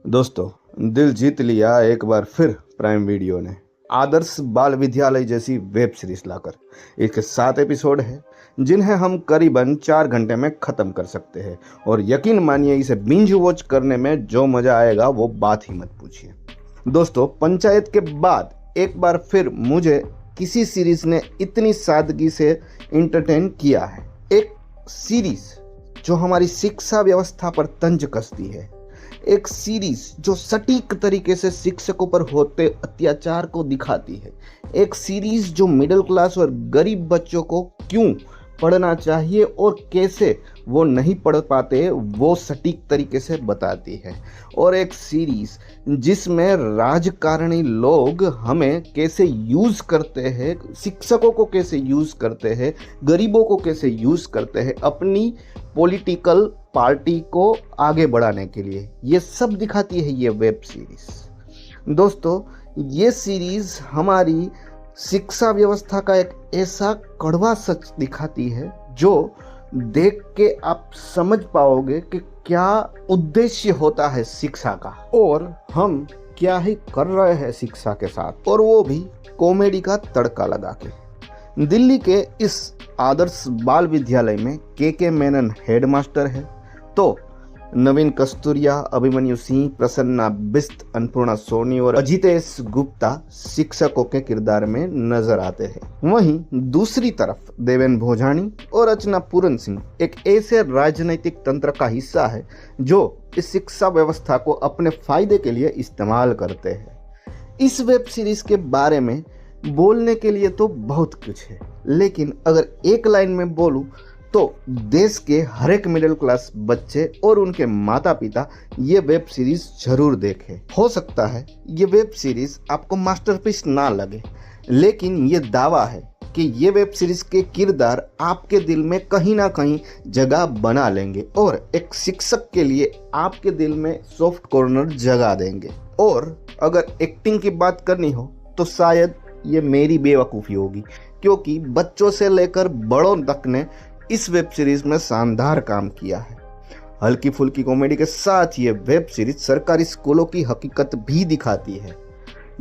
दोस्तों, दिल जीत लिया एक बार फिर प्राइम वीडियो ने आदर्श बाल विद्यालय जैसी वेब सीरीज लाकर। इसके 7 एपिसोड हैं जिन्हें हम करीबन 4 घंटे में ख़त्म कर सकते हैं और यकीन मानिए इसे बिंज वॉच करने में जो मज़ा आएगा वो बात ही मत पूछिए। दोस्तों, पंचायत के बाद एक बार फिर मुझे किसी सीरीज ने इतनी सादगी से इंटरटेन किया है। एक सीरीज जो हमारी शिक्षा व्यवस्था पर तंज कसती है, एक सीरीज जो सटीक तरीके से शिक्षकों पर होते अत्याचार को दिखाती है, एक सीरीज जो मिडिल क्लास और गरीब बच्चों को क्यों पढ़ना चाहिए और कैसे वो नहीं पढ़ पाते वो सटीक तरीके से बताती है, और एक सीरीज जिसमें राजकारणी लोग हमें कैसे यूज़ करते हैं, शिक्षकों को कैसे यूज़ करते हैं, गरीबों को कैसे यूज़ करते हैं अपनी पॉलिटिकल पार्टी को आगे बढ़ाने के लिए, ये सब दिखाती है ये वेब सीरीज। दोस्तों, ये सीरीज हमारी शिक्षा व्यवस्था का एक ऐसा कड़वा सच दिखाती है जो देख के आप समझ पाओगे कि क्या उद्देश्य होता है शिक्षा का और हम क्या ही कर रहे हैं शिक्षा के साथ, और वो भी कॉमेडी का तड़का लगा के। दिल्ली के इस आदर्श बाल विद्यालय में के मेनन हेडमास्टर है, तो नवीन कस्तूरिया, अभिमन्यु सिंह, प्रसन्ना बिस्त, अन्नपूर्णा सोनी और अजितेश गुप्ता शिक्षकों के किरदार में नजर आते हैं। वहीं दूसरी तरफ देवेन भोजानी और अर्चना पूरन सिंह एक ऐसे राजनीतिक तंत्र का हिस्सा है जो इस शिक्षा व्यवस्था को अपने फायदे के लिए इस्तेमाल करते हैं। इस वेब सीरीज के बारे में बोलने के लिए तो बहुत कुछ है, लेकिन अगर एक लाइन में बोलूं तो देश के हर एक मिडिल क्लास बच्चे और उनके माता पिता ये वेब सीरीज जरूर देखें। हो सकता है ये वेब सीरीज आपको मास्टरपीस ना लगे, लेकिन ये दावा है कि ये वेब सीरीज के किरदार आपके दिल में कहीं ना कहीं जगह बना लेंगे और एक शिक्षक के लिए आपके दिल में सॉफ्ट कॉर्नर जगा देंगे। और अगर एक्टिंग की बात करनी हो तो शायद ये मेरी बेवकूफ़ी होगी, क्योंकि बच्चों से लेकर बड़ों तक ने इस वेब सीरीज में शानदार काम किया है। हल्की फुल्की कॉमेडी के साथ ये वेब सीरीज सरकारी स्कूलों की हकीकत भी दिखाती है,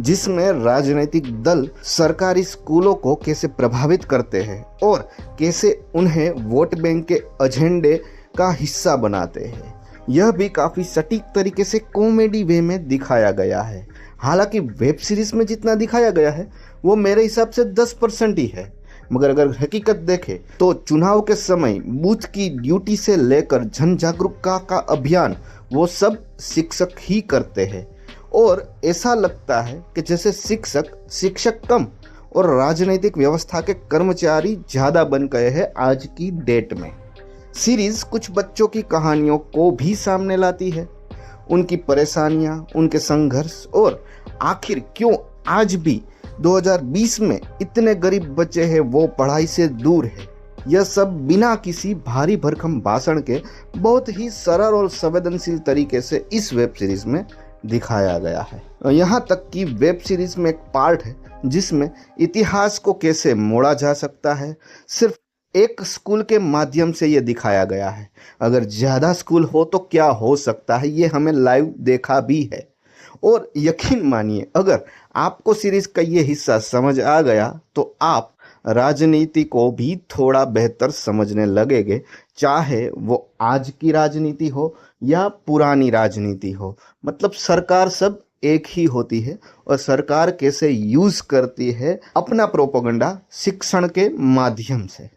जिसमें राजनीतिक दल सरकारी स्कूलों को कैसे प्रभावित करते हैं और कैसे उन्हें वोट बैंक के एजेंडे का हिस्सा बनाते हैं। यह भी काफ़ी सटीक तरीके से कॉमेडी वे में दिखाया गया है। हालांकि वेब सीरीज में जितना दिखाया गया है वो मेरे हिसाब से 10% ही है, मगर अगर हकीकत देखें तो चुनाव के समय बूथ की ड्यूटी से लेकर जन जागरूकता का अभियान वो सब शिक्षक ही करते हैं, और ऐसा लगता है कि जैसे शिक्षक कम और राजनीतिक व्यवस्था के कर्मचारी ज़्यादा बन गए हैं आज की डेट में। सीरीज कुछ बच्चों की कहानियों को भी सामने लाती है, उनकी परेशानियां, उनके संघर्ष, और आखिर क्यों आज भी 2020 में इतने गरीब बच्चे हैं वो पढ़ाई से दूर है। यह सब बिना किसी भारी भरकम भाषण के बहुत ही सरल और संवेदनशील तरीके से इस वेब सीरीज में दिखाया गया है। यहाँ तक कि वेब सीरीज में एक पार्ट है जिसमें इतिहास को कैसे मोड़ा जा सकता है, सिर्फ एक स्कूल के माध्यम से ये दिखाया गया है। अगर ज़्यादा स्कूल हो तो क्या हो सकता है, ये हमें लाइव देखा भी है। और यकीन मानिए, अगर आपको सीरीज का ये हिस्सा समझ आ गया तो आप राजनीति को भी थोड़ा बेहतर समझने लगेंगे, चाहे वो आज की राजनीति हो या पुरानी राजनीति हो। मतलब सरकार सब एक ही होती है और सरकार कैसे यूज़ करती है अपना प्रोपेगेंडा शिक्षण के माध्यम से।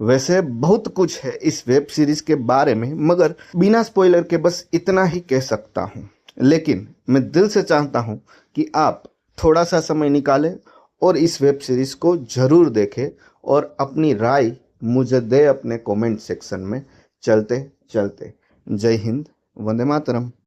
वैसे बहुत कुछ है इस वेब सीरीज के बारे में, मगर बिना स्पॉइलर के बस इतना ही कह सकता हूँ। लेकिन मैं दिल से चाहता हूँ कि आप थोड़ा सा समय निकालें और इस वेब सीरीज़ को ज़रूर देखें और अपनी राय मुझे दे अपने कमेंट सेक्शन में। चलते चलते जय हिंद, वंदे मातरम।